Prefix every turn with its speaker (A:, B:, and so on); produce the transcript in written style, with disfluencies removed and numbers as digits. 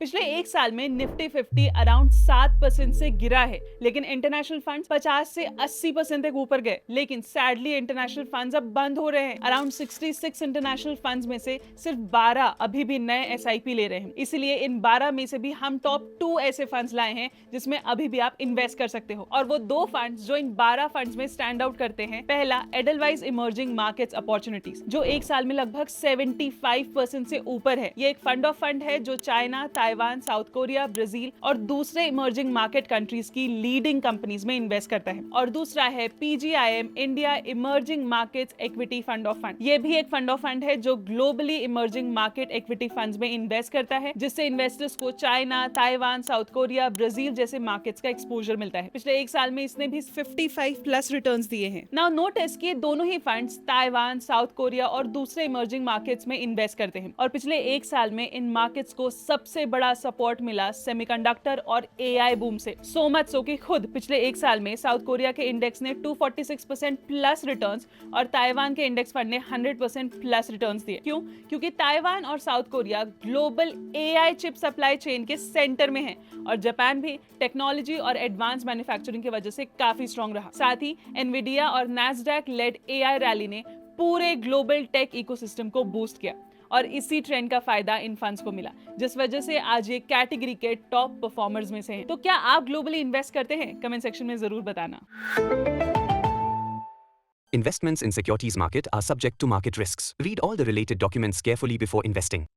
A: पिछले एक साल में निफ्टी 50 अराउंड 7% से गिरा है, लेकिन इंटरनेशनल फंड्स 50 से 80% तक ऊपर गए। लेकिन सैडली इंटरनेशनल फंड्स अब बंद हो रहे हैं। अराउंड 66 इंटरनेशनल फंड्स में से सिर्फ 12 अभी भी नए एसआईपी ले रहे हैं। इसलिए इन 12 में से भी हम टॉप 2 ऐसे फंड्स लाए हैं जिसमें अभी भी आप इन्वेस्ट कर सकते हो। और वो दो फंड्स जो इन 12 फंड्स में स्टैंड आउट करते हैं, पहला एडलवाइज इमर्जिंग मार्केट्स अपॉर्चुनिटीज, जो एक साल में लगभग 75% से ऊपर है। ये एक फंड ऑफ फंड है जो China, Taiwan, south Korea, Brazil और दूसरे इमर्जिंग मार्केट कंट्रीज की लीडिंग कंपनीज में इन्वेस्ट करता है। और दूसरा है PGIM India emerging markets equity fund of fund. ये भी एक फंड ऑफ फंड है जो globally emerging market equity funds में इन्वेस्ट करता है, जिससे इन्वेस्टर्स को China, Taiwan, south Korea, Brazil जैसे मार्केट्स का एक्सपोजर मिलता है। पिछले एक साल में इसने भी 55 प्लस रिटर्न्स दिए हैं। नाउ नोटिस कि दोनों ही फंड्स ताइवान, साउथ कोरिया और दूसरे इमर्जिंग मार्केट्स में इन्वेस्ट करते हैं। और पिछले एक साल में इन मार्केट्स को सबसे बड़ा सपोर्ट मिला सेमीकंडक्टर और एआई बूम से। सो मच सो कि खुद पिछले एक साल में साउथ कोरिया के इंडेक्स ने 246% प्लस रिटर्न्स और ताइवान के इंडेक्स फंड ने 100% प्लस रिटर्न्स दिए। क्यों? क्योंकि ताइवान और south Korea global AI chip supply chain के सेंटर में है और जापान भी टेक्नोलॉजी और एडवांस मैन्युफैक्चरिंग की वजह से काफी स्ट्रांग रहा। साथ ही एनवीडिया और नैस्डैक लेड एआई रैली ने पूरे ग्लोबल टेक इकोसिस्टम को बूस्ट किया और इसी ट्रेंड का फायदा इन फंड्स को मिला, जिस वजह से आज ये कैटेगरी के टॉप परफॉर्मर्स में से हैं। तो क्या आप ग्लोबली इन्वेस्ट करते हैं? कमेंट सेक्शन में जरूर बताना।
B: Investments in securities market are subject to market risks. Read all the related documents carefully before investing.